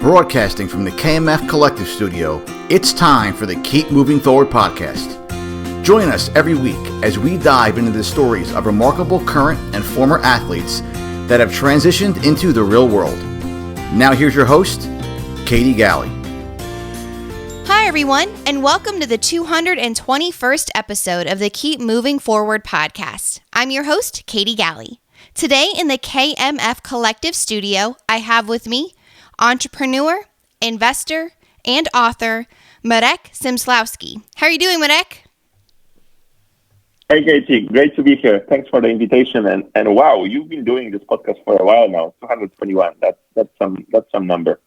Broadcasting from the KMF Collective Studio, it's time for the Keep Moving Forward podcast. Join us every week as we dive into the stories of remarkable current and former athletes that have transitioned into the real world. Now here's your host, Katie Galley. Hi everyone, and welcome to the 221st episode of the Keep Moving Forward podcast. I'm your host, Katie Galley. Today in the KMF Collective Studio, I have with me entrepreneur, investor, and author, Marek Zmyslowski. How are you doing, Marek? Hey, Katie. Great to be here. Thanks for the invitation. And wow, you've been doing this podcast for a while now. 221. That's some number.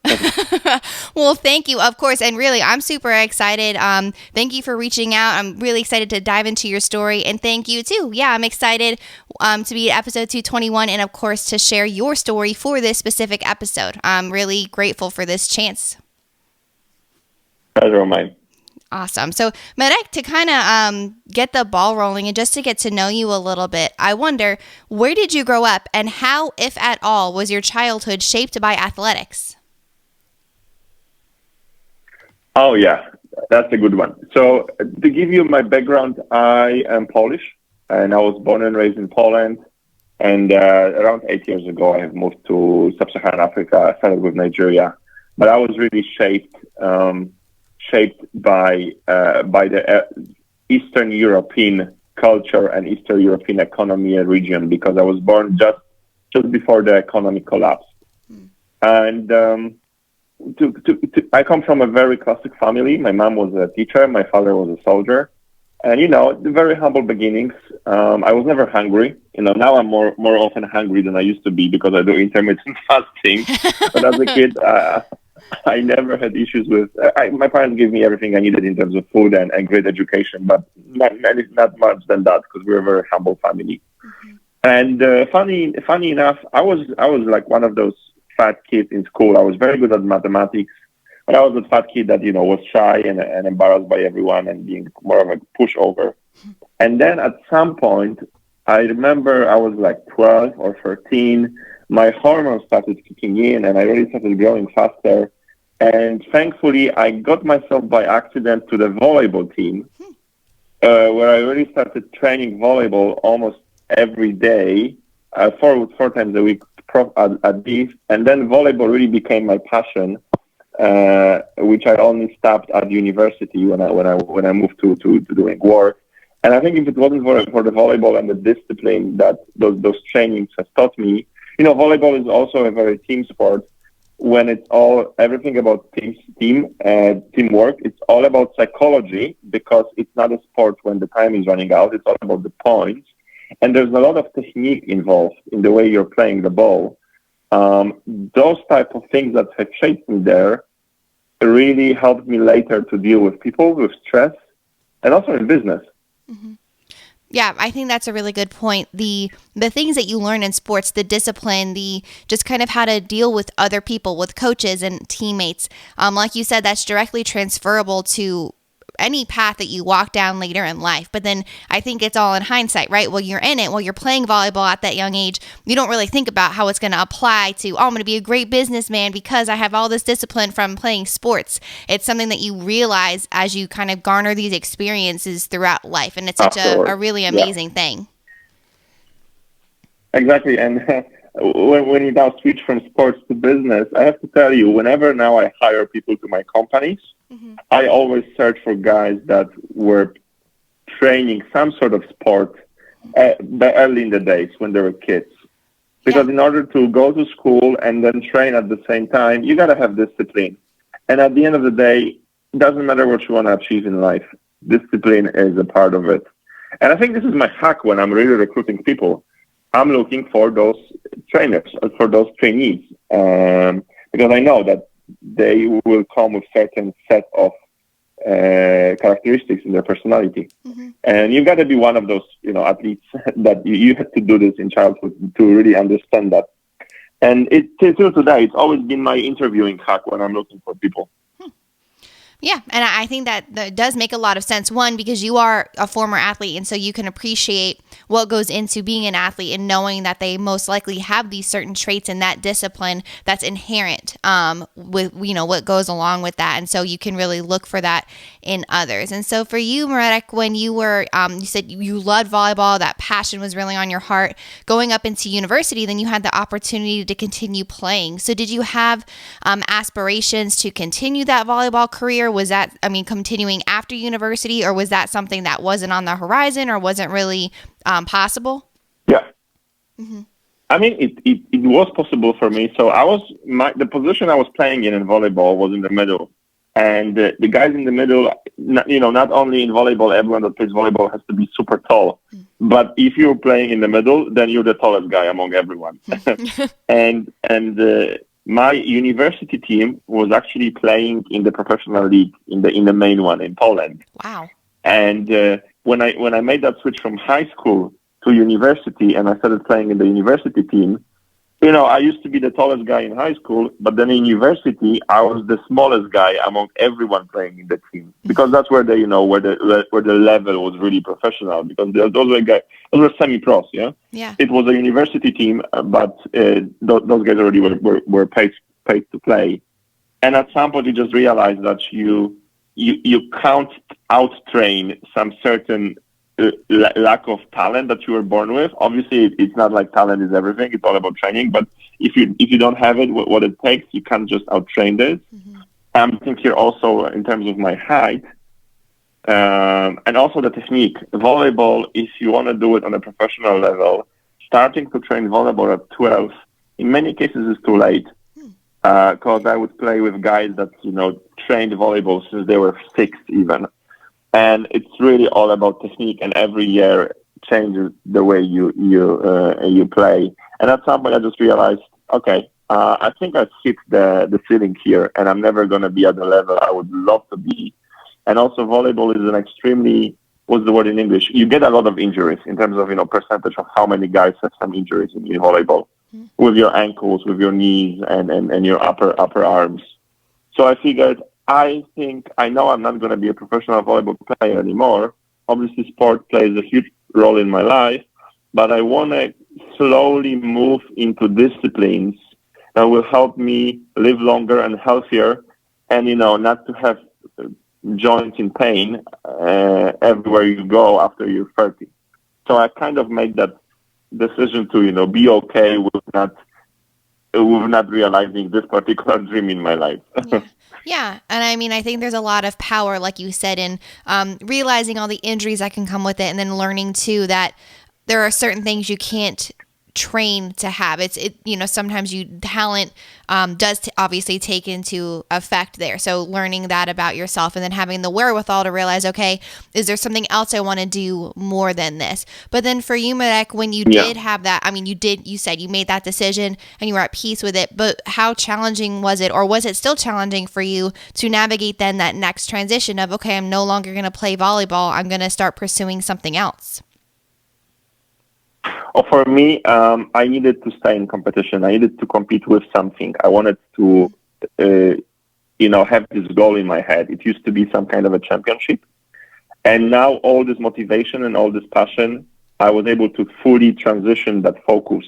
Well, thank you, of course. And really, I'm super excited. Thank you for reaching out. I'm really excited to dive into your story. And thank you, too. Yeah, I'm excited to be at episode 221 and, of course, to share your story for this specific episode. I'm really grateful for this chance. Pleasure of mine. Awesome. So, Marek, to kind of get the ball rolling and just to get to know you a little bit, I wonder, where did you grow up and how, if at all, was your childhood shaped by athletics? Oh, yeah. That's a good one. So, to give you my background, I am Polish, and I was born and raised in Poland. And around 8 years ago, I have moved to sub-Saharan Africa. I started with Nigeria. But I was really shaped by the Eastern European culture and Eastern European economy and region, because I was born just before the economic collapse. And I come from a very classic family. My mom was a teacher, my father was a soldier, and very humble beginnings. I was never hungry. Now I'm more often hungry than I used to be because I do intermittent fasting. But as a kid, I never had issues with. My parents gave me everything I needed in terms of food and great education, but not much than that because we were a very humble family. Mm-hmm. And funny enough, I was like one of those fat kids in school. I was very good at mathematics, but I was a fat kid that was shy and embarrassed by everyone and being more of a pushover. And then at some point, I remember I was like 12 or 13. My hormones started kicking in, and I really started growing faster. And thankfully, I got myself by accident to the volleyball team, where I really started training volleyball almost every day, four times a week at least. And then volleyball really became my passion, which I only stopped at university when I moved to doing work. And I think if it wasn't for the volleyball and the discipline that those trainings have taught me, volleyball is also a very team sport. When it's everything about teamwork, it's all about psychology, because it's not a sport when the time is running out. It's all about the points. And there's a lot of technique involved in the way you're playing the ball. Those type of things that have shaped me there really helped me later to deal with people, with stress, and also in business. Mm-hmm. Yeah, I think that's a really good point. The things that you learn in sports, the discipline, the just kind of how to deal with other people, with coaches and teammates. Like you said, that's directly transferable to any path that you walk down later in life. But then I think it's all in hindsight, right? While you're in it, while you're playing volleyball at that young age, you don't really think about how it's going to apply to, I'm going to be a great businessman because I have all this discipline from playing sports. It's something that you realize as you kind of garner these experiences throughout life. And it's such a really amazing thing. Exactly. And when you now switch from sports to business, I have to tell you, whenever now I hire people to my companies, I always search for guys that were training some sort of sport early in the days when they were kids. Because in order to go to school and then train at the same time, you got to have discipline. And at the end of the day, it doesn't matter what you want to achieve in life. Discipline is a part of it. And I think this is my hack when I'm really recruiting people. I'm looking for those trainers, for those trainees, because I know that they will come with certain set of characteristics in their personality. Mm-hmm. And you've got to be one of those, athletes that you have to do this in childhood to really understand that. And till today, it's always been my interviewing hack when I'm looking for people. Yeah, and I think that does make a lot of sense. One, because you are a former athlete, and so you can appreciate what goes into being an athlete and knowing that they most likely have these certain traits and that discipline that's inherent with what goes along with that, and so you can really look for that in others. And so for you, Marek, when you were you said you loved volleyball, that passion was really on your heart. Going up into university, then you had the opportunity to continue playing. So did you have aspirations to continue that volleyball career? Was that, continuing after university, or was that something that wasn't on the horizon or wasn't really possible? Yeah. Mm-hmm. It was possible for me. So the position I was playing in volleyball was in the middle. And the guys in the middle, not only in volleyball, everyone that plays volleyball has to be super tall. But if you're playing in the middle, then you're the tallest guy among everyone. and my university team was actually playing in the professional league, in the main one in Poland. Wow! And when I made that switch from high school to university, and I started playing in the university team, I used to be the tallest guy in high school, but then in university, I was the smallest guy among everyone playing in the team, because that's where the level was really professional, because those were semi-pros, yeah. Yeah. It was a university team, but those guys already were paid to play, and at some point you just realize that you can't out-train some certain lack of talent that you were born with. Obviously, it's not like talent is everything. It's all about training. But if you don't have it, what it takes, you can't just out-train this. Mm-hmm. I'm thinking here also in terms of my height and also the technique. Volleyball, if you want to do it on a professional level, starting to train volleyball at 12, in many cases is too late. Because I would play with guys that trained volleyball since they were 6 even. And it's really all about technique, and every year changes the way you play. And at some point, I just realized, okay, I think I've hit the ceiling here, and I'm never going to be at the level I would love to be. And also, volleyball is an extremely, what's the word in English? You get a lot of injuries in terms of percentage of how many guys have some injuries in volleyball, with your ankles, with your knees, and your upper arms. So I figured, I know I'm not going to be a professional volleyball player anymore. Obviously, sport plays a huge role in my life, but I want to slowly move into disciplines that will help me live longer and healthier, and not to have joints in pain everywhere you go after you're 30. So I kind of made that decision to be okay with not realizing this particular dream in my life. Yeah. And I think there's a lot of power, like you said, in realizing all the injuries that can come with it, and then learning too that there are certain things you can't train to have. Sometimes talent does obviously take into effect there. So learning that about yourself, and then having the wherewithal to realize, okay, is there something else I want to do more than this? But then for you, Marek, when you did have that, you said you made that decision and you were at peace with it, but how challenging was it, or was it still challenging for you to navigate then that next transition of, okay, I'm no longer going to play volleyball, I'm going to start pursuing something else? For me, I needed to stay in competition. I needed to compete with something. I wanted to, have this goal in my head. It used to be some kind of a championship. And now all this motivation and all this passion, I was able to fully transition that focus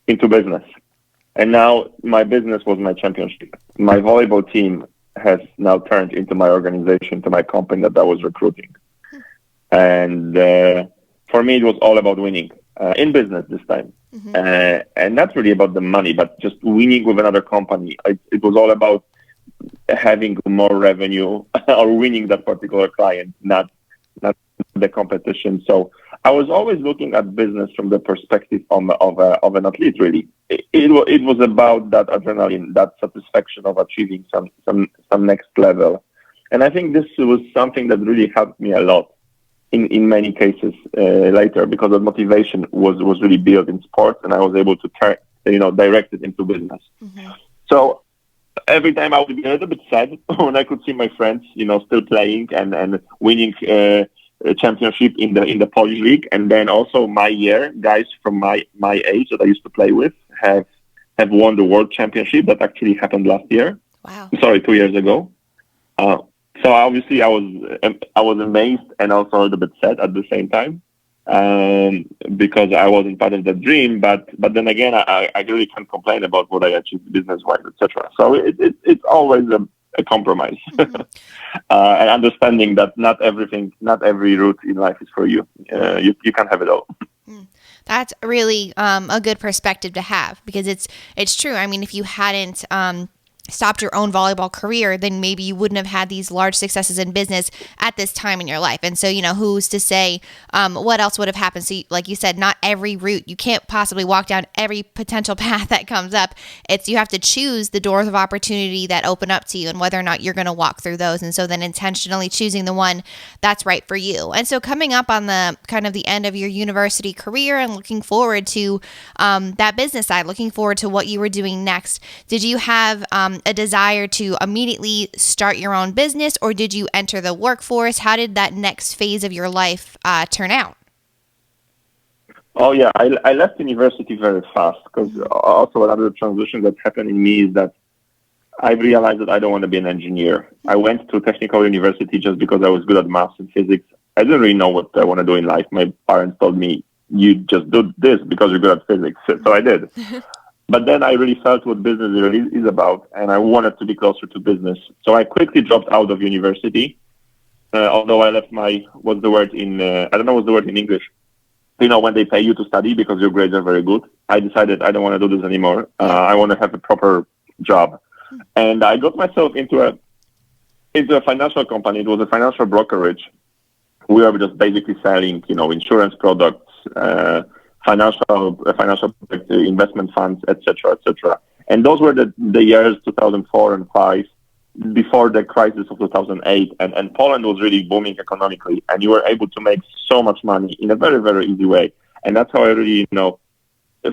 into business. And now my business was my championship. My volleyball team has now turned into my organization, to my company that I was recruiting. And for me, it was all about winning. In business this time. Mm-hmm. And not really about the money, but just winning with another company. It was all about having more revenue or winning that particular client, not the competition. So I was always looking at business from the perspective of an athlete, really. It was about that adrenaline, that satisfaction of achieving some next level. And I think this was something that really helped me a lot in many cases later, because the motivation was really built in sports, and I was able to direct it into business. Mm-hmm. So every time I would be a little bit sad when I could see my friends, still playing and winning a championship in the Polish league, and then also my year, guys from my age that I used to play with have won the world championship that actually happened last year. Wow! Sorry, 2 years ago. So obviously I was amazed and also a little bit sad at the same time, because I wasn't part of that dream. But then again, I really can't complain about what I achieved business-wise, etc. So it's always a compromise, Mm-hmm. and understanding that not every route in life is for you. You can't have it all. That's really a good perspective to have, because it's true. I mean, if you hadn't stopped your own volleyball career, then maybe you wouldn't have had these large successes in business at this time in your life. And so, who's to say what else would have happened? So, like you said, not every route, you can't possibly walk down every potential path that comes up. You have to choose the doors of opportunity that open up to you and whether or not you're going to walk through those. And so then intentionally choosing the one that's right for you. And so coming up on the kind of the end of your university career and looking forward to that business side, looking forward to what you were doing next, did you have a desire to immediately start your own business, or did you enter the workforce? How did that next phase of your life turn out? Oh yeah, I left university very fast, because also another transition that happened in me is that I realized that I don't want to be an engineer. I went to technical university just because I was good at maths and physics. I didn't really know what I want to do in life. My parents told me, you just do this because you're good at physics. So I did. But then I really felt what business really is about, and I wanted to be closer to business. So I quickly dropped out of university, although I left I don't know what's the word in English. When they pay you to study because your grades are very good. I decided I don't want to do this anymore. I want to have a proper job. And I got myself into a financial company. It was a financial brokerage. We were just basically selling, insurance products, financial products, investment funds, etc., etc. And those were the years 2004 and 5, before the crisis of 2008, and Poland was really booming economically, and you were able to make so much money in a very, very easy way. And that's how I really,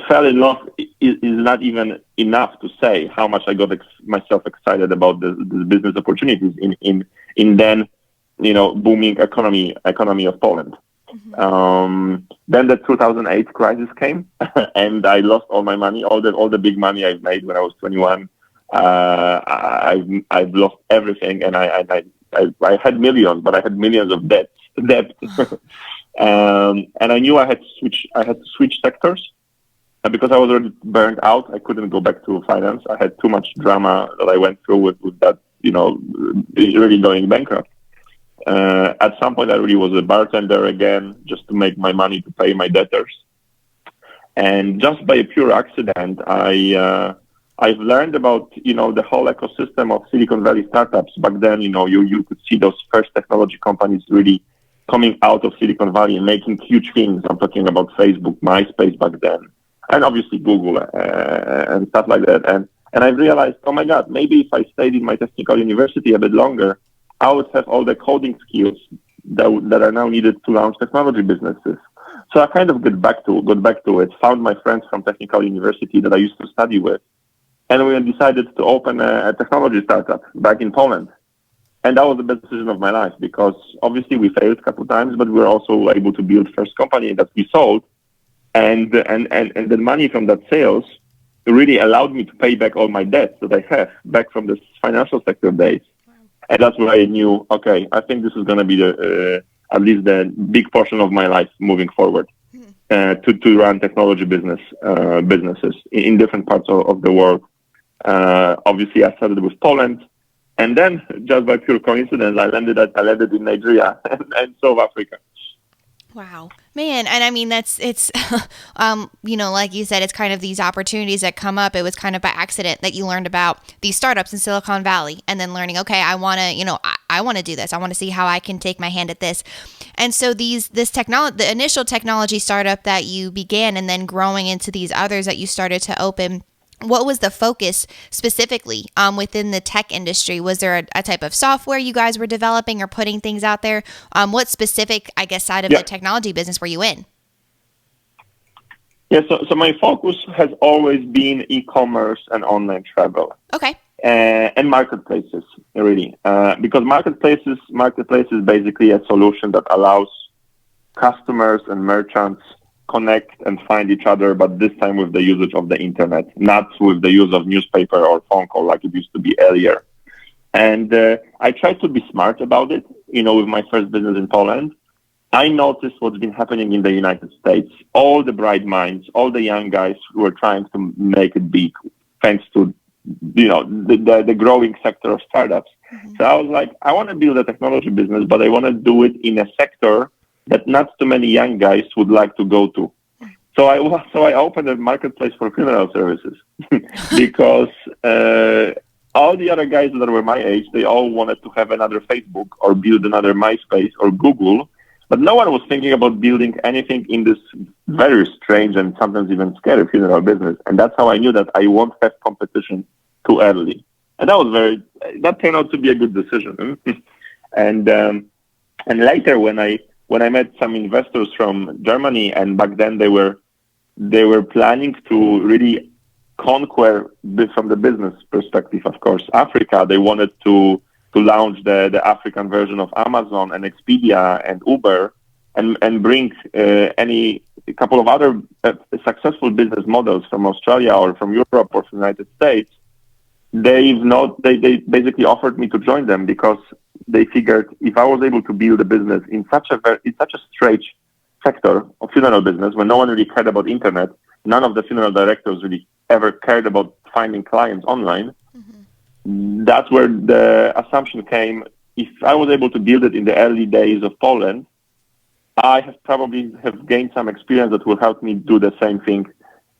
fell in love. Is not even enough to say how much I got myself excited about the business opportunities in then, booming economy of Poland. Mm-hmm. Then the 2008 crisis came, and I lost all my money, all the big money I've made when I was 21. I've lost everything, and I had millions, but I had millions of debt. And I knew I had to switch sectors, because I was already burned out. I couldn't go back to finance. I had too much drama that I went through with that, really going bankrupt. At some point, I really was a bartender again, just to make my money to pay my debtors. And just by a pure accident, I've learned about, the whole ecosystem of Silicon Valley startups. Back then, you could see those first technology companies really coming out of Silicon Valley and making huge things. I'm talking about Facebook, MySpace back then, and obviously Google and stuff like that. And I realized, oh my God, maybe if I stayed in my technical university a bit longer, I would have all the coding skills that are now needed to launch technology businesses. So I kind of got back to it, found my friends from technical university that I used to study with, and we decided to open a technology startup back in Poland. And that was the best decision of my life, because obviously we failed a couple of times, but we were also able to build first company that we sold. And the money from that sales really allowed me to pay back all my debts that I have back from the financial sector days. And that's where I knew, okay, I think this is going to be at least the big portion of my life moving forward, to run technology businesses in different parts of the world. Obviously, I started with Poland, and then just by pure coincidence, I landed in Nigeria and South Africa. Wow, man. And I mean, it's, like you said, it's kind of these opportunities that come up. It was kind of by accident that you learned about these startups in Silicon Valley, and then learning, okay, I want to do this. I want to see how I can take my hand at this. And so this technology, the initial technology startup that you began, and then growing into these others that you started to open, what was the focus specifically within the tech industry? Was there a type of software you guys were developing or putting things out there? What specific, side of the technology business were you in? Yeah, so my focus has always been e-commerce and online travel. Okay. And marketplaces, really. Because marketplace is basically a solution that allows customers and merchants connect and find each other, but this time with the usage of the internet, not with the use of newspaper or phone call like it used to be earlier. And I tried to be smart about it, with my first business in Poland. I noticed what's been happening in the United States. All the bright minds, all the young guys who are trying to make it big, thanks to the growing sector of startups. Mm-hmm. So I was like, I want to build a technology business, but I want to do it in a sector that not too many young guys would like to go to. So I opened a marketplace for funeral services because all the other guys that were my age, they all wanted to have another Facebook or build another MySpace or Google, but no one was thinking about building anything in this very strange and sometimes even scary funeral business. And that's how I knew that I won't have competition too early. And that turned out to be a good decision. And later when I met some investors from Germany, and back then they were planning to really conquer from the business perspective, of course, Africa. They wanted to launch the African version of Amazon and Expedia and Uber and bring a couple of other successful business models from Australia or from Europe or from the United States. They basically offered me to join them because they figured if I was able to build a business in such a strange sector of funeral business, when no one really cared about internet, none of the funeral directors really ever cared about finding clients online. Mm-hmm. That's where the assumption came. If I was able to build it in the early days of Poland, I probably have gained some experience that will help me do the same thing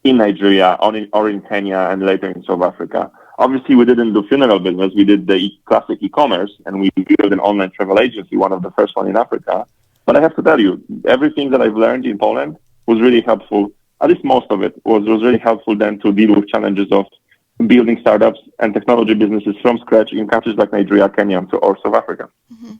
in Nigeria or in Kenya and later in South Africa. Obviously, we didn't do funeral business. We did the classic e-commerce, and we built an online travel agency, one of the first one in Africa. But I have to tell you, everything that I've learned in Poland was really helpful. At least most of it was really helpful then to deal with challenges of building startups and technology businesses from scratch in countries like Nigeria, Kenya, or South Africa. Mm-hmm.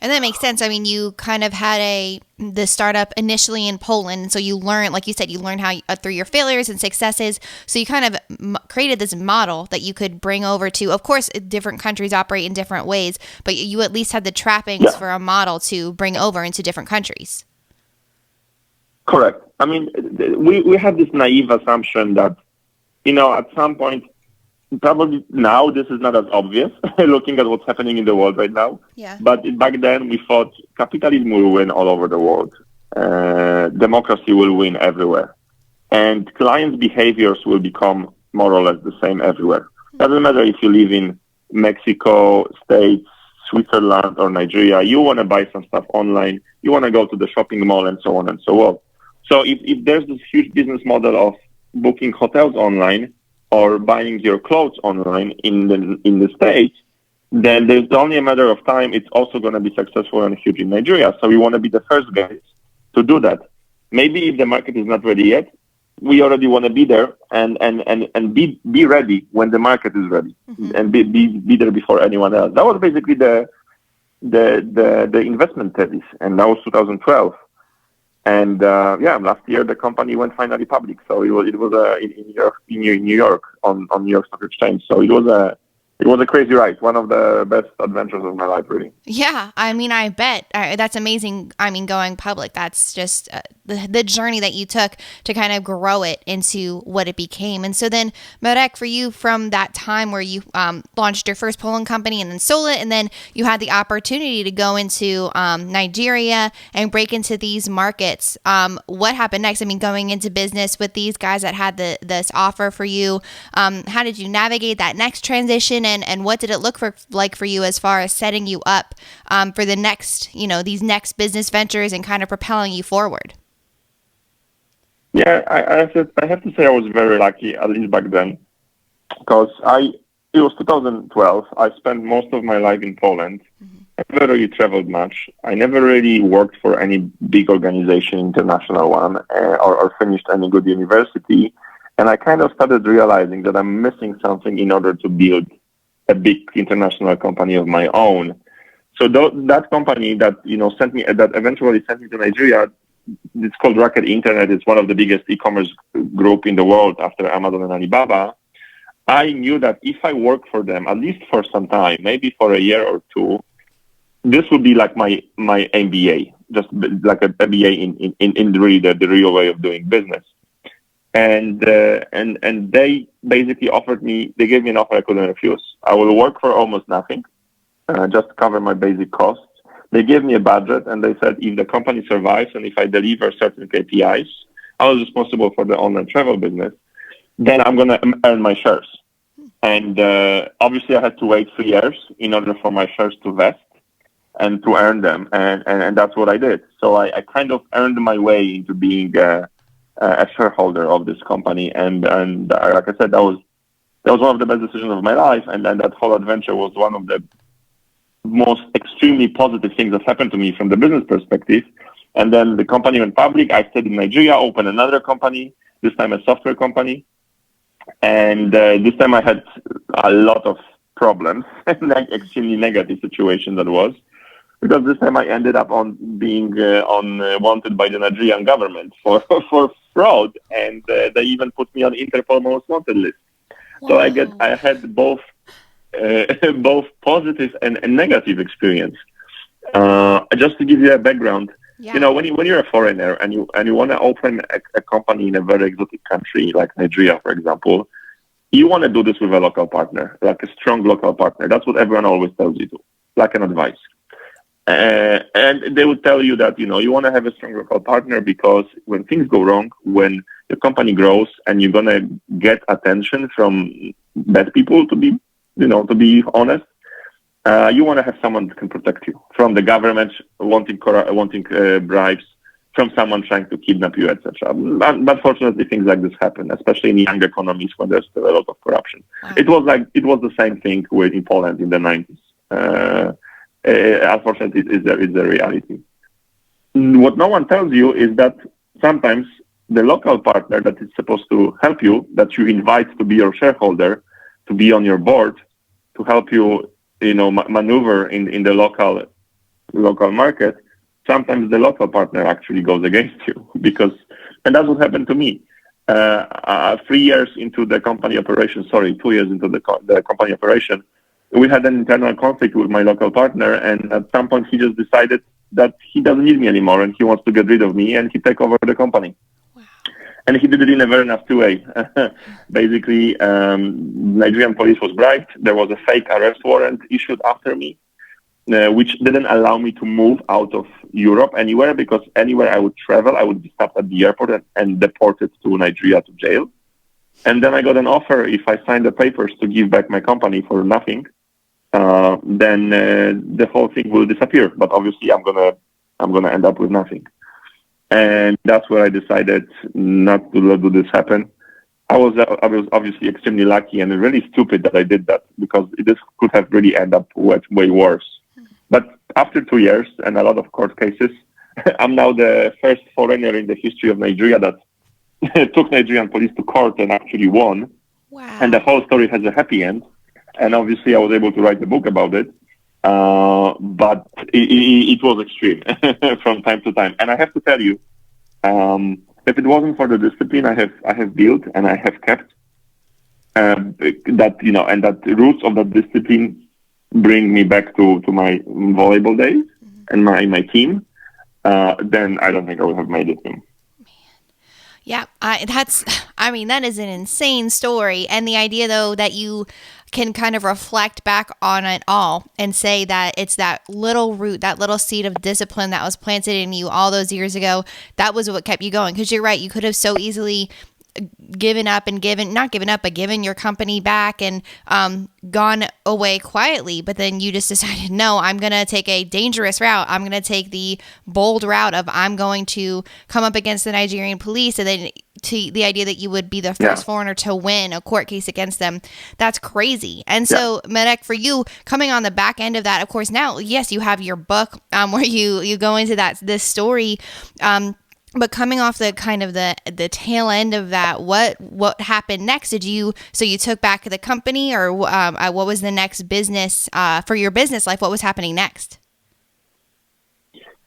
And that makes sense. I mean, you kind of had the startup initially in Poland. And so you learned, like you said, how through your failures and successes. So you kind of created this model that you could bring over to, of course, different countries operate in different ways, but you at least had the trappings for a model to bring over into different countries. Correct. I mean, we had this naive assumption that, at some point, probably now this is not as obvious looking at what's happening in the world right now. Yeah. But back then we thought capitalism will win all over the world. Democracy will win everywhere. And clients' behaviors will become more or less the same everywhere. Doesn't matter if you live in Mexico, States, Switzerland, or Nigeria. You want to buy some stuff online. You want to go to the shopping mall and so on and so on. So if there's this huge business model of booking hotels online or buying your clothes online in the States, then there's only a matter of time. It's also going to be successful and huge in Nigeria. So we want to be the first guys to do that. Maybe if the market is not ready yet, we already want to be there and be ready when the market is ready, mm-hmm. and be there before anyone else. That was basically the investment thesis, and that was 2012. And last year the company went finally public. So it was in New York on New York Stock Exchange. So it was a crazy ride. One of the best adventures of my life, really. Yeah, I mean, I bet that's amazing. I mean, going public, that's just the journey that you took to kind of grow it into what it became. And so then, Marek, for you, from that time where you launched your first Poland company and then sold it, and then you had the opportunity to go into Nigeria and break into these markets, what happened next? I mean, going into business with these guys that had this offer for you, how did you navigate that next transition, and what did it look like for you as far as setting you up for the next, these next business ventures and kind of propelling you forward? Yeah, I have to say I was very lucky, at least back then, because it was 2012. I spent most of my life in Poland. Mm-hmm. I never really traveled much. I never really worked for any big organization, international one, or finished any good university. And I kind of started realizing that I'm missing something in order to build a big international company of my own. So that company that eventually sent me to Nigeria, it's called Rocket Internet. It's one of the biggest e-commerce group in the world after Amazon and Alibaba. I knew that if I work for them, at least for some time, maybe for a year or two, this would be like my MBA, just like an MBA in really the real way of doing business. and they basically they gave me an offer I couldn't refuse. I will work for almost nothing, just to cover my basic costs. They gave me a budget, and they said if the company survives and if I deliver certain KPIs, I was responsible for the online travel business, then I'm going to earn my shares. And obviously I had to wait 3 years in order for my shares to vest and to earn them. And that's what I did. So I kind of earned my way into being a shareholder of this company. And like I said, that was one of the best decisions of my life. And then that whole adventure was one of the most extremely positive things that happened to me from the business perspective. And then the company went public. I stayed in Nigeria, opened another company, this time a software company. And this time I had a lot of problems, like extremely negative situation that was, because this time I ended up on being wanted by the Nigerian government for fraud, and they even put me on Interpol most wanted list. Wow. So I had both positive and negative experience. Just to give you a background, you know, when you're a foreigner and you want to open a company in a very exotic country like Nigeria, for example, you want to do this with a local partner, like a strong local partner. That's what everyone always tells you to, like an advice. And they would tell you that, you know, you want to have a strong local partner because when things go wrong, when the company grows and you're going to get attention from bad people, to be honest, you want to have someone that can protect you from the government wanting bribes, from someone trying to kidnap you, etc. But fortunately, things like this happen, especially in young economies when there's still a lot of corruption. Wow. It was the same thing in Poland in the 90s. Unfortunately, it's a reality. What no one tells you is that sometimes the local partner that is supposed to help you, that you invite to be your shareholder, to be on your board, to help you, maneuver in the local market, sometimes the local partner actually goes against you and that's what happened to me. 3 years into the company operation, 2 years into the company operation, we had an internal conflict with my local partner, and at some point he just decided that he doesn't need me anymore and he wants to get rid of me and he take over the company. Wow. And he did it in a very nasty way. Basically, Nigerian police was bribed. There was a fake arrest warrant issued after me, which didn't allow me to move out of Europe anywhere, because anywhere I would travel, I would be stopped at the airport and deported to Nigeria to jail. And then I got an offer, if I signed the papers to give back my company for nothing, then the whole thing will disappear. But obviously, I'm gonna end up with nothing. And that's where I decided not to do this happen. I was obviously extremely lucky and really stupid that I did that, because this could have really ended up way worse. But after 2 years and a lot of court cases, I'm now the first foreigner in the history of Nigeria that took Nigerian police to court and actually won. Wow. And the whole story has a happy end. And obviously I was able to write a book about it. But it was extreme from time to time. And I have to tell you, if it wasn't for the discipline I have built and I have kept, and that roots of that discipline bring me back to my volleyball days and my team, then I don't think I would have made it. Yeah, that is an insane story. And the idea, though, that you can kind of reflect back on it all and say that it's that little root, that little seed of discipline that was planted in you all those years ago, that was what kept you going. Because you're right, you could have so easily given your company back and gone away quietly, but then you just decided, no, I'm going to take a dangerous route. I'm going to take the bold route of I'm going to come up against the Nigerian police, and then to the idea that you would be the first foreigner to win a court case against them. That's crazy. And so, Marek, for you, coming on the back end of that, of course, now, yes, you have your book where you go into this story, but coming off the kind of the tail end of that, what happened next? You took back the company, or what was the next business for your business life? What was happening next?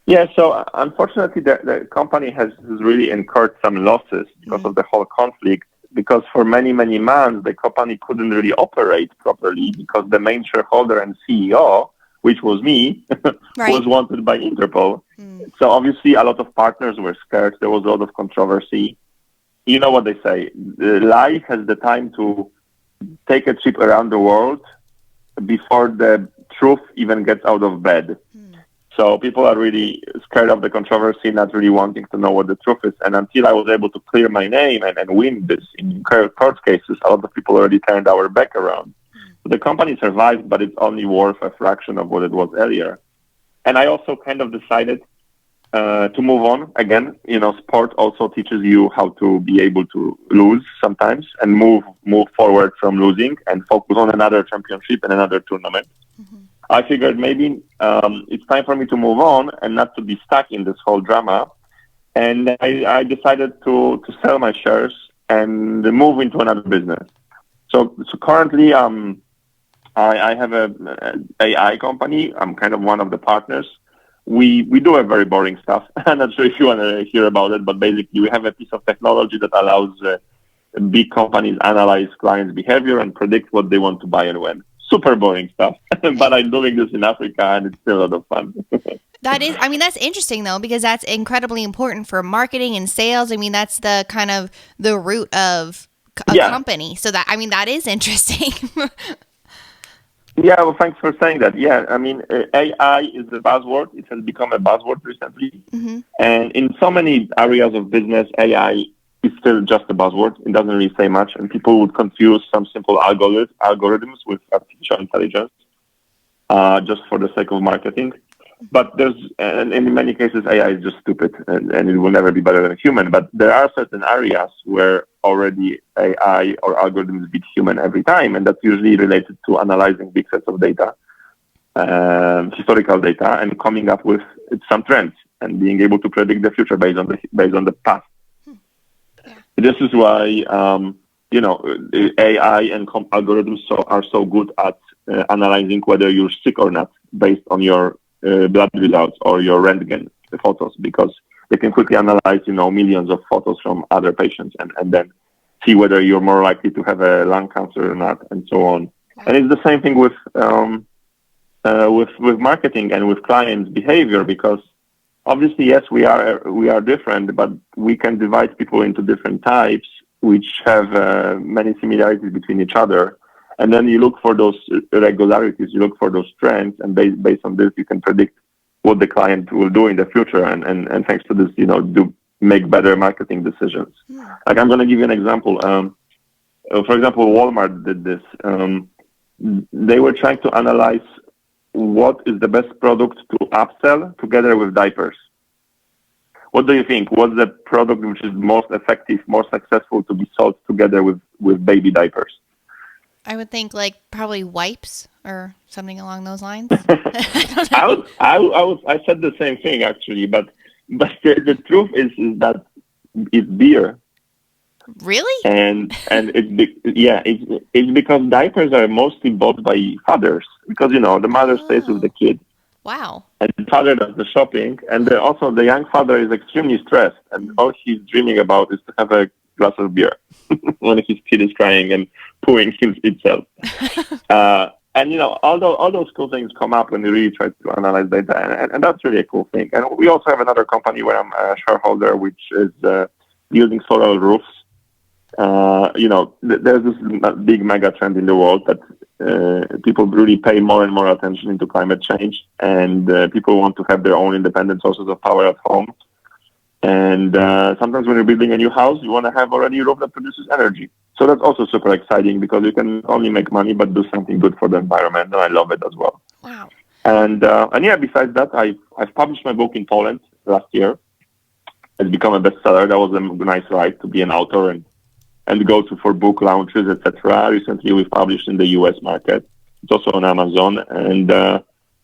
Yeah, so unfortunately, the company has really incurred some losses because of the whole conflict. Because for many months, the company couldn't really operate properly because the main shareholder and CEO, which was me, was wanted by Interpol. So obviously a lot of partners were scared. There was a lot of controversy. you know what they say, life has the time to take a trip around the world before the truth even gets out of bed. So people are really scared of the controversy, not really wanting to know what the truth is. And until I was able to clear my name and win this in court cases, a lot of people already turned our back around. So the company survived, but it's only worth a fraction of what it was earlier. And I also kind of decided to move on. Again, sport also teaches you how to be able to lose sometimes and move forward from losing and focus on another championship and another tournament. I figured maybe it's time for me to move on and not to be stuck in this whole drama. And I decided to sell my shares and move into another business. So currently, I have an AI company. I'm kind of one of the partners. We do a very boring stuff. I'm not sure if you want to hear about it, but basically we have a piece of technology that allows big companies analyze clients' behavior and predict what they want to buy and when. Super boring stuff, but I'm doing this in Africa and it's still a lot of fun. That's interesting though, because that's incredibly important for marketing and sales. That's the kind of the root of a company. So that is interesting. Yeah, well, thanks for saying that. Yeah, AI is a buzzword. It has become a buzzword recently. And in so many areas of business, AI is still just a buzzword. It doesn't really say much, and people would confuse some simple algorithms with artificial intelligence just for the sake of marketing. But in many cases, AI is just stupid, and it will never be better than a human. But there are certain areas where already AI or algorithms beat human every time, and that's usually related to analyzing big sets of data, historical data, and coming up with some trends and being able to predict the future based on the past. This is why AI and algorithms are so good at analyzing whether you're sick or not based on your blood results or your Röntgen photos, because they can quickly analyze millions of photos from other patients and then see whether you're more likely to have a lung cancer or not, and so on. And it's the same thing with marketing and with clients' behavior, because obviously, yes, we are different, but we can divide people into different types, which have many similarities between each other. And then you look for those regularities, you look for those trends, and based on this, you can predict what the client will do in the future. And thanks to this, do make better marketing decisions. Like, I'm going to give you an example. For example, Walmart did this. They were trying to analyze what is the best product to upsell together with diapers. What do you think? What's the product which is most effective, more successful to be sold together with baby diapers? I would think probably wipes or something along those lines. I said the same thing actually, but the truth is that it's beer. Really? And it's because diapers are mostly bought by fathers, because the mother stays with the kid. Wow. And the father does the shopping, and also the young father is extremely stressed, and all he's dreaming about is to have a glass of beer when his kid is crying and pooing itself. And all those cool things come up when you really try to analyze data, and that's really a cool thing. And we also have another company where I'm a shareholder, which is building solar roofs. There's this big mega trend in the world that people really pay more and more attention into climate change, and people want to have their own independent sources of power at home. And sometimes when you're building a new house, you want to have already a roof that produces energy. So that's also super exciting, because you can not only make money but do something good for the environment, and I love it as well. Wow. And besides that, I've published my book in Poland last year. It's become a bestseller. That was a nice ride to be an author and go for book launches, etc. Recently, we've published in the U.S. market. It's also on Amazon, and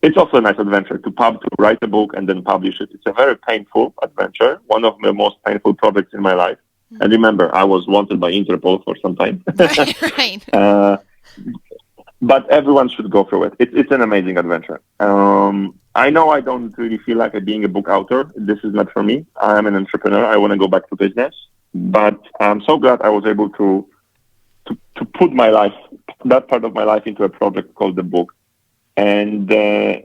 it's also a nice adventure to write a book and then publish it. It's a very painful adventure, one of the most painful projects in my life. And remember, I was wanted by Interpol for some time. Right. But everyone should go through it. It's an amazing adventure. I know I don't really feel like being a book author. This is not for me. I'm an entrepreneur. I want to go back to business. But I'm so glad I was able to put my life, that part of my life, into a project called the book. And the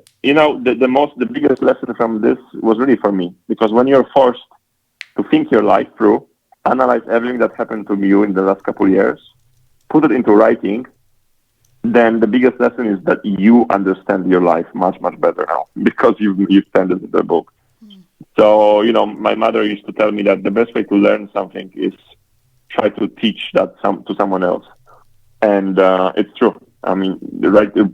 biggest lesson from this was really for me, because when you're forced to think your life through, analyze everything that happened to you in the last couple of years, put it into writing, then the biggest lesson is that you understand your life much, much better now because you send it in the book. So, my mother used to tell me that the best way to learn something is try to teach that to someone else. And it's true. I mean,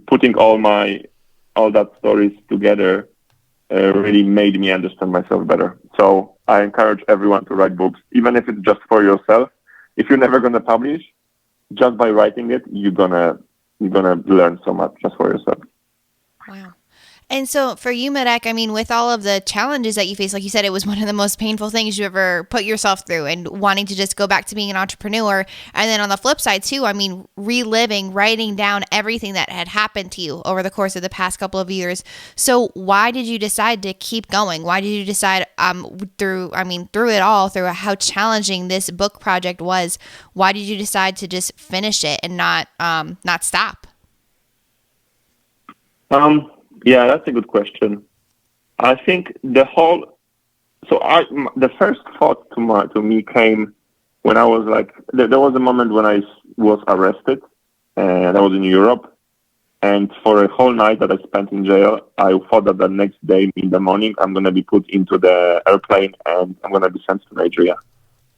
putting all that stories together really made me understand myself better. So I encourage everyone to write books, even if it's just for yourself. If you're never going to publish, just by writing it, you're gonna learn so much just for yourself. Wow. And so for you, Marek, I mean, with all of the challenges that you face, like you said, it was one of the most painful things you ever put yourself through, and wanting to just go back to being an entrepreneur. And then on the flip side too, I mean, writing down everything that had happened to you over the course of the past couple of years. So why did you decide to keep going? Why did you decide through it all, through how challenging this book project was, why did you decide to just finish it and not stop? Yeah, that's a good question. I think the first thought to me came when I was there was a moment when I was arrested, and I was in Europe, and for a whole night that I spent in jail, I thought that the next day in the morning I'm going to be put into the airplane and I'm going to be sent to Nigeria.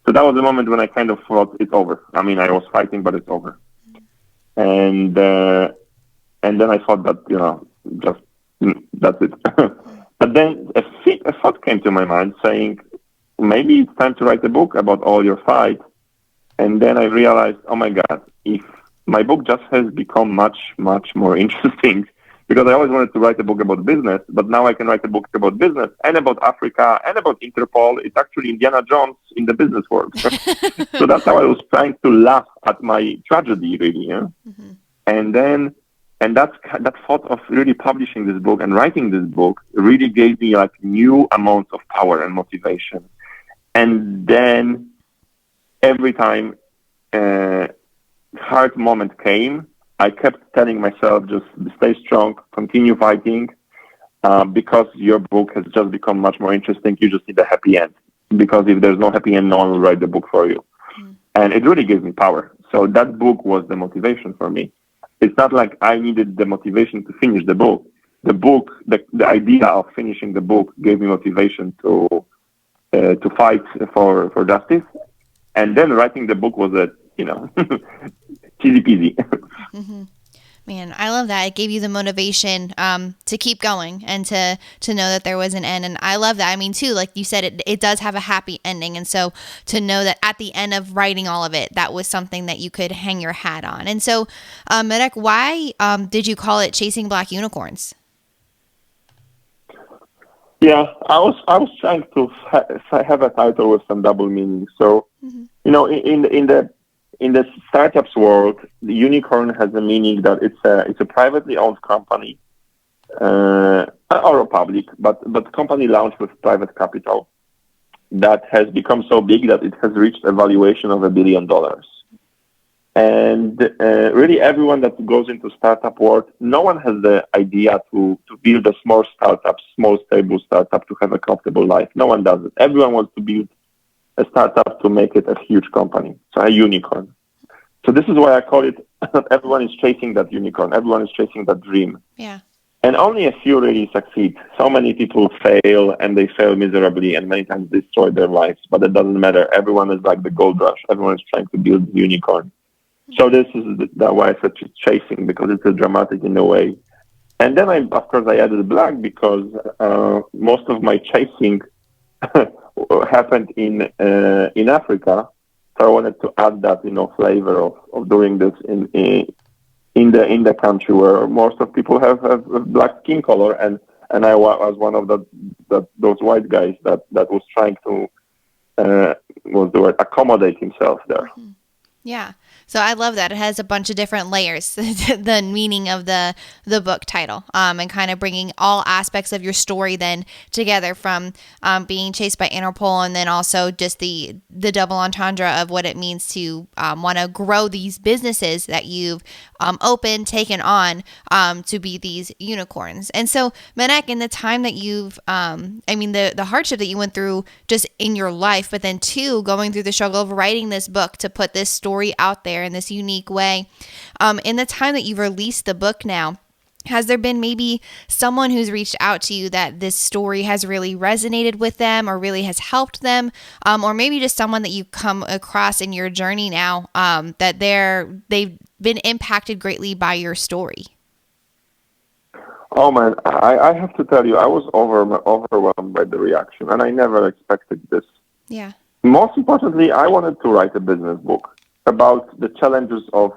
So that was the moment when I kind of thought it's over. I mean, I was fighting, but it's over. And then I thought that, just that's it. But then a thought came to my mind saying, maybe it's time to write a book about all your fights. And then I realized, oh my God, if my book just has become much, much more interesting, because I always wanted to write a book about business, but now I can write a book about business and about Africa and about Interpol. It's actually Indiana Jones in the business world. So that's how I was trying to laugh at my tragedy, really. Yeah? Mm-hmm. And that thought of really publishing this book and writing this book really gave me new amounts of power and motivation. And then every time hard moment came, I kept telling myself, just stay strong, continue fighting, because your book has just become much more interesting. You just need a happy end, because if there's no happy end, no one will write the book for you. Mm. And it really gave me power. So that book was the motivation for me. It's not like I needed the motivation to finish the book. The idea of finishing the book gave me motivation to fight for justice. And then writing the book was easy peasy. Mm-hmm. Man, I love that. It gave you the motivation to keep going and to know that there was an end. And I love that. I mean, too, like you said, it does have a happy ending. And so to know that at the end of writing all of it, that was something that you could hang your hat on. And so, Marek, why did you call it Chasing Black Unicorns? Yeah, I was trying to have a title with some double meaning. So, mm-hmm. In the startups world, the unicorn has a meaning that it's a privately owned company, or a public, but company launched with private capital that has become so big that it has reached a valuation of $1 billion. And really, everyone that goes into startup world, no one has the idea to build a small stable startup to have a comfortable life. No one does it. Everyone wants to build a startup to make it a huge company, so a unicorn. So this is why I call it, everyone is chasing that unicorn, everyone is chasing that dream. Yeah. And only a few really succeed. So many people fail, and they fail miserably, and many times destroy their lives, but it doesn't matter. Everyone is like the gold rush. Everyone is trying to build the unicorn. So this is why I said chasing, because it's a dramatic in a way. And then I added black because most of my chasing happened in Africa, so I wanted to add that flavor of doing this in the country where most of people have black skin color, and I was one of those white guys that was trying to accommodate himself there. Yeah. So I love that. It has a bunch of different layers, the meaning of the book title, and kind of bringing all aspects of your story then together from being chased by Interpol and then also just the double entendre of what it means to want to grow these businesses that you've opened, taken on to be these unicorns. And so, Marek, in the time that you've, the hardship that you went through just in your life, but then too, going through the struggle of writing this book to put this story out there in this unique way. In the time that you've released the book now, has there been maybe someone who's reached out to you that this story has really resonated with them or really has helped them? Or maybe just someone that you've come across in your journey now that they've been impacted greatly by your story? Oh man, I have to tell you, I was overwhelmed by the reaction, and I never expected this. Yeah. Most importantly, I wanted to write a business book about the challenges of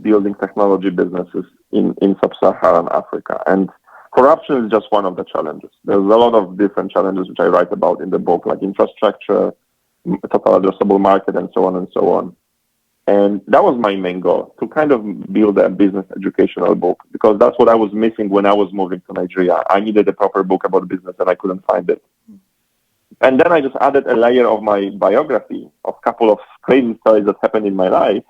building technology businesses in sub-Saharan Africa. And corruption is just one of the challenges. There's a lot of different challenges which I write about in the book, like infrastructure, total addressable market, and so on and so on. And that was my main goal, to kind of build a business educational book, because that's what I was missing when I was moving to Nigeria. I needed a proper book about business, and I couldn't find it. And then I just added a layer of my biography, of a couple of crazy stories that happened in my life,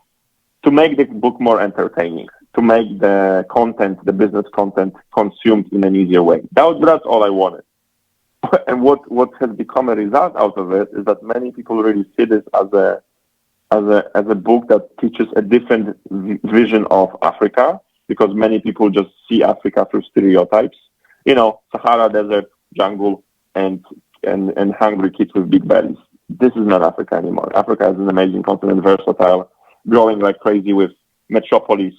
to make the book more entertaining, to make the content, the business content, consumed in an easier way. That's all I wanted. And what has become a result out of it is that many people really see this as a book that teaches a different vision of Africa, because many people just see Africa through stereotypes. Sahara Desert, jungle, and hungry kids with big bellies. This is not Africa anymore. Africa is an amazing continent, versatile, growing like crazy with metropolis,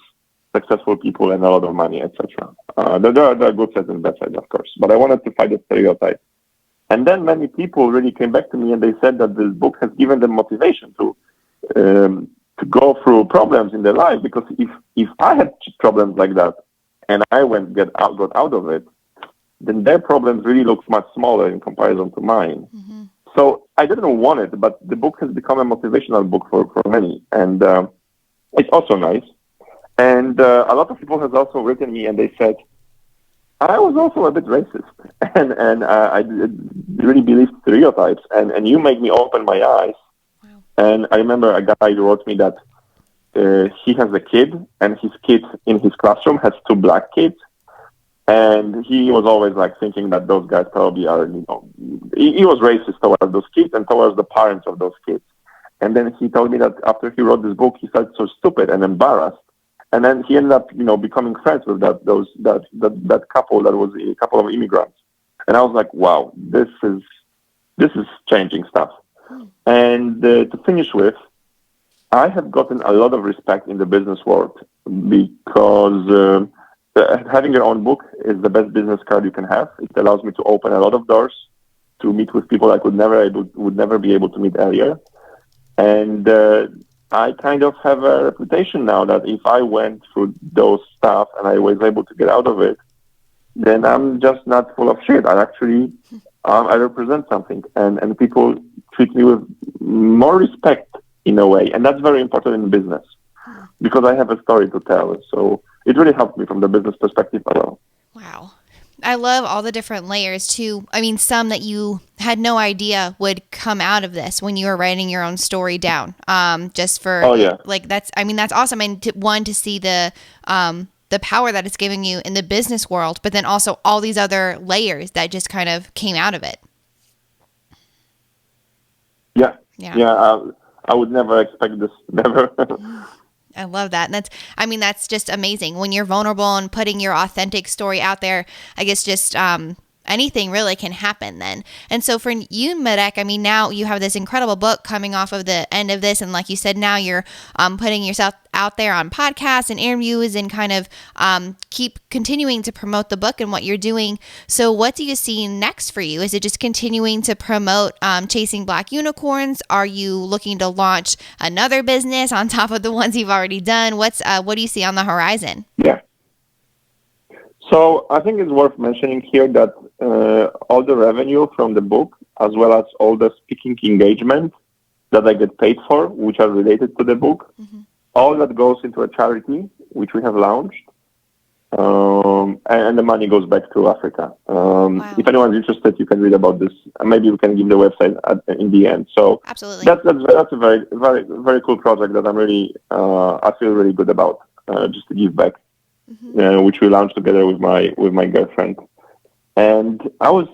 successful people, and a lot of money, etc. There are good sides and bad sides, of course, but I wanted to fight the stereotype. And then many people really came back to me and they said that this book has given them motivation to go through problems in their life, because if I had problems like that and I got out of it, then their problems really look much smaller in comparison to mine. Mm-hmm. So I didn't want it, but the book has become a motivational book for many, and it's also nice. And a lot of people have also written me and they said, I was also a bit racist, and I really believed stereotypes, and you made me open my eyes. Wow. And I remember a guy who wrote me that he has a kid, and his kid in his classroom has two black kids. And he was always like thinking that those guys probably are, he was racist towards those kids and towards the parents of those kids. And then he told me that after he wrote this book, he felt so stupid and embarrassed. And then he ended up, becoming friends with that couple that was a couple of immigrants. And I was like, wow, this is changing stuff. And to finish with, I have gotten a lot of respect in the business world, because having your own book is the best business card you can have. It allows me to open a lot of doors, to meet with people I would never be able to meet earlier. And I kind of have a reputation now that if I went through those stuff and I was able to get out of it, then I'm just not full of shit. I actually, I represent something, and people treat me with more respect in a way. And that's very important in business, because I have a story to tell. So it really helped me from the business perspective as well. Wow. I love all the different layers too. I mean, some that you had no idea would come out of this when you were writing your own story down. Just for, that's awesome. And to see the power that it's giving you in the business world, but then also all these other layers that just kind of came out of it. Yeah. I would never expect this. Never. I love that. And that's just amazing when you're vulnerable and putting your authentic story out there. I guess just anything really can happen then. And so for you, Marek, now you have this incredible book coming off of the end of this. And like you said, now you're putting yourself out there on podcasts and interviews and kind of keep continuing to promote the book and what you're doing. So what do you see next for you? Is it just continuing to promote Chasing Black Unicorns? Are you looking to launch another business on top of the ones you've already done? What do you see on the horizon? Yeah. So I think it's worth mentioning here that all the revenue from the book, as well as all the speaking engagement, that I get paid for, which are related to the book. All that goes into a charity, which we have launched. And the money goes back to Africa. Wow. If anyone's interested, you can read about this. Maybe we can give the website in the end. So Absolutely. that's a very, very, very cool project that I'm really, I feel really good about, just to give back, which we launched together with my girlfriend. And I was,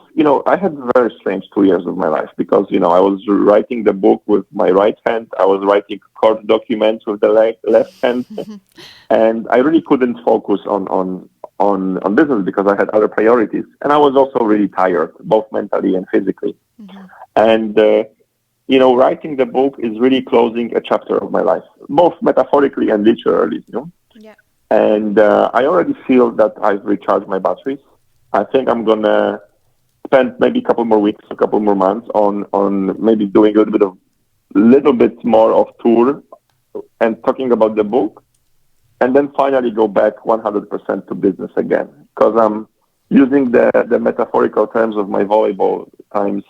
I had very strange 2 years of my life because, I was writing the book with my right hand. I was writing court documents with the left hand. And I really couldn't focus on business because I had other priorities. And I was also really tired, both mentally and physically. And, writing the book is really closing a chapter of my life, both metaphorically and literally, Yeah. And I already feel that I've recharged my batteries. I think I'm going to spend maybe a couple more weeks, a couple more months on maybe doing a little bit more of tour and talking about the book. And then finally go back 100% to business again. Because I'm using the metaphorical terms of my volleyball times.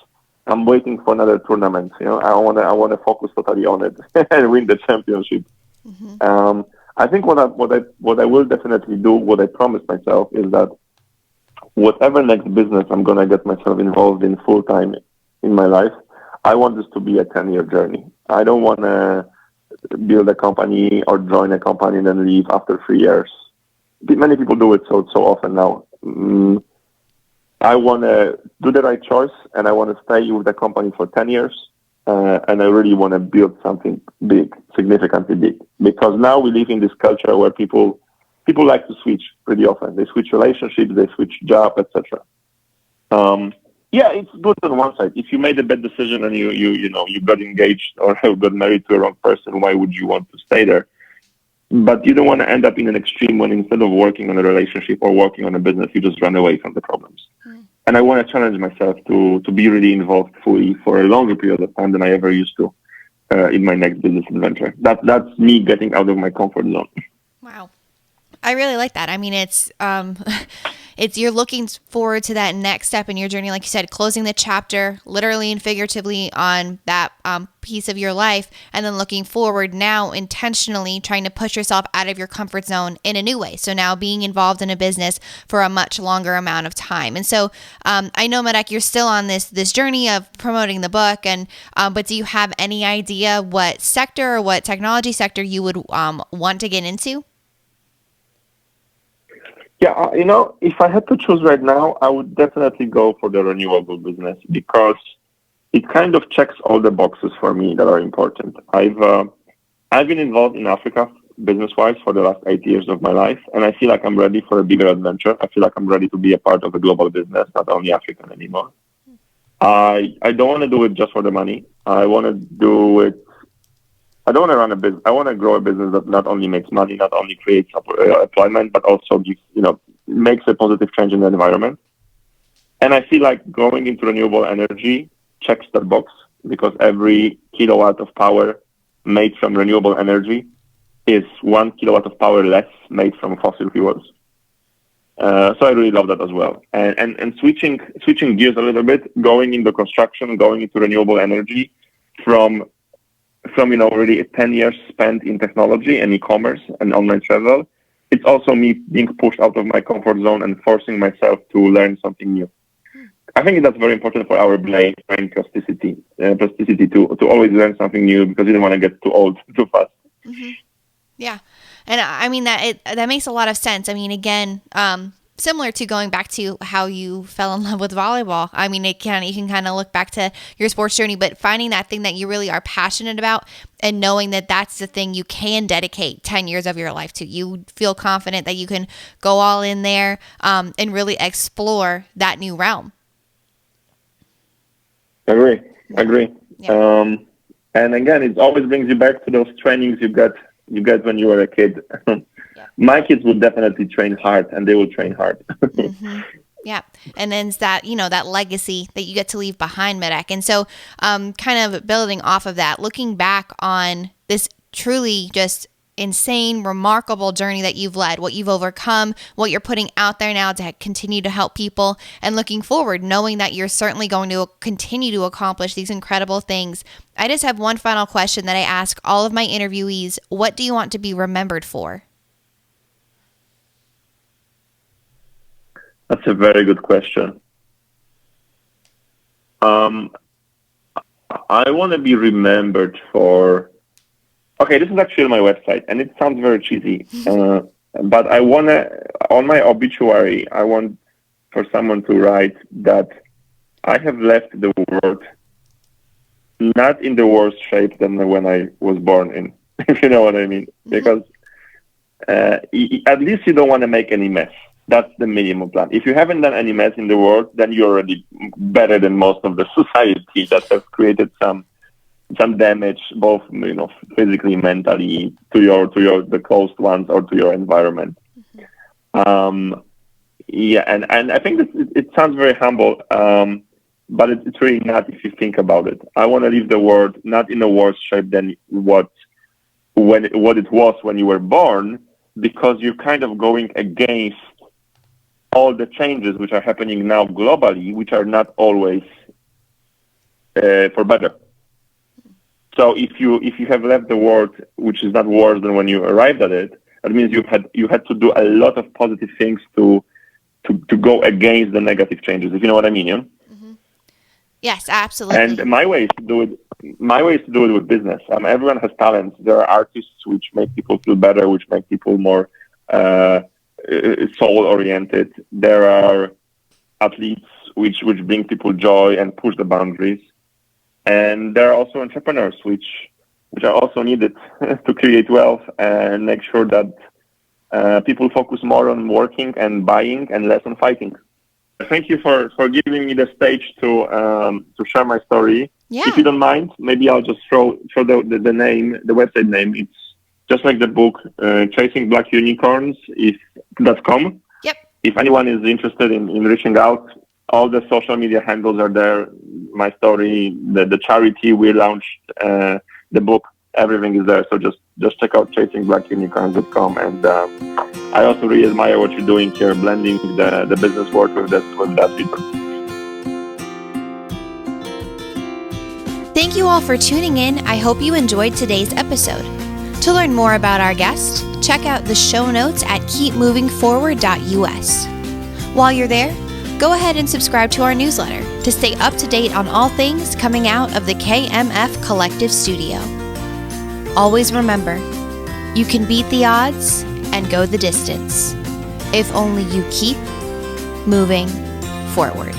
I'm waiting for another tournament. I want to focus totally on it and win the championship. I think what I will definitely do, what I promised myself, is that whatever next business I'm gonna get myself involved in full time in my life, I want this to be a 10-year journey. I don't want to build a company or join a company and then leave after 3 years. Many people do it so often now. I want to do the right choice, and I want to stay with the company for 10 years. And I really want to build something big, significantly big. Because now we live in this culture where people like to switch pretty often. They switch relationships, they switch job, etc. It's good on one side. If you made a bad decision and you got engaged or got married to a wrong person, why would you want to stay there? But you don't want to end up in an extreme when instead of working on a relationship or working on a business, you just run away from the problems. And I want to challenge myself to be really involved fully for a longer period of time than I ever used to in my next business adventure. That's me getting out of my comfort zone. Wow. I really like that. I mean, it's you're looking forward to that next step in your journey, like you said, closing the chapter, literally and figuratively, on that piece of your life, and then looking forward now, intentionally trying to push yourself out of your comfort zone in a new way. So now being involved in a business for a much longer amount of time. And so I know, Marek, you're still on this journey of promoting the book, and but do you have any idea what sector or what technology sector you would want to get into? Yeah, if I had to choose right now, I would definitely go for the renewable business because it kind of checks all the boxes for me that are important. I've been involved in Africa business-wise for the last 8 years of my life, and I feel like I'm ready for a bigger adventure. I feel like I'm ready to be a part of a global business, not only African anymore. I don't want to do it just for the money. I want to do it. I don't want to run a business. I want to grow a business that not only makes money, not only creates employment, but also gives, makes a positive change in the environment. And I feel like going into renewable energy checks that box because every kilowatt of power made from renewable energy is 1 kilowatt of power less made from fossil fuels. So I really love that as well. And switching gears a little bit, going into construction, going into renewable energy from already 10 years spent in technology and e-commerce and online travel, it's also me being pushed out of my comfort zone and forcing myself to learn something new. I think that's very important for our brain plasticity to always learn something new because you don't want to get too old too fast. Mm-hmm. Yeah. And I mean, that makes a lot of sense. I mean, again, similar to going back to how you fell in love with volleyball. I mean, you can kind of look back to your sports journey, but finding that thing that you really are passionate about and knowing that that's the thing you can dedicate 10 years of your life to. You feel confident that you can go all in there and really explore that new realm. Agree. Yeah. And again, it always brings you back to those trainings you got when you were a kid. Yeah. My kids would definitely train hard, and they will train hard. Mm-hmm. Yeah. And then it's that, that legacy that you get to leave behind, Marek. And so kind of building off of that, looking back on this truly just insane, remarkable journey that you've led, what you've overcome, what you're putting out there now to continue to help people, and looking forward, knowing that you're certainly going to continue to accomplish these incredible things. I just have one final question that I ask all of my interviewees. What do you want to be remembered for? That's a very good question. I want to be remembered for... Okay, this is actually on my website, and it sounds very cheesy. But I want to, on my obituary, I want for someone to write that I have left the world not in the worse shape than when I was born in, if you know what I mean. Because at least you don't want to make any mess. That's the minimum plan. If you haven't done any mess in the world, then you're already better than most of the society that has created some damage, both physically, mentally, to the close ones or to your environment. And I think it sounds very humble, but it's really not if you think about it. I want to leave the world not in a worse shape than what it was when you were born, because you're kind of going against all the changes which are happening now globally, which are not always for better. So if you have left the world, which is not worse than when you arrived at it, that means you had to do a lot of positive things to go against the negative changes. If you know what I mean, yeah? Mm-hmm. Yes, absolutely. And my way is to do it with business. Everyone has talents. There are artists which make people feel better, which make people more soul-oriented. There are athletes which bring people joy and push the boundaries. And there are also entrepreneurs which are also needed to create wealth and make sure that people focus more on working and buying and less on fighting. Thank you for giving me the stage to share my story. Yeah. If you don't mind, maybe I'll just throw the name, the website name. It's just like the book, Chasing Black Unicorns, .com. Yep. If anyone is interested in reaching out, all the social media handles are there. My story, the charity we launched, the book, everything is there. So just check out chasingblackunicorns.com. And I also really admire what you're doing here, blending the business world with that people. Thank you all for tuning in. I hope you enjoyed today's episode. To learn more about our guest, check out the show notes at keepmovingforward.us. While you're there, go ahead and subscribe to our newsletter to stay up to date on all things coming out of the KMF Collective Studio. Always remember, you can beat the odds and go the distance if only you keep moving forward.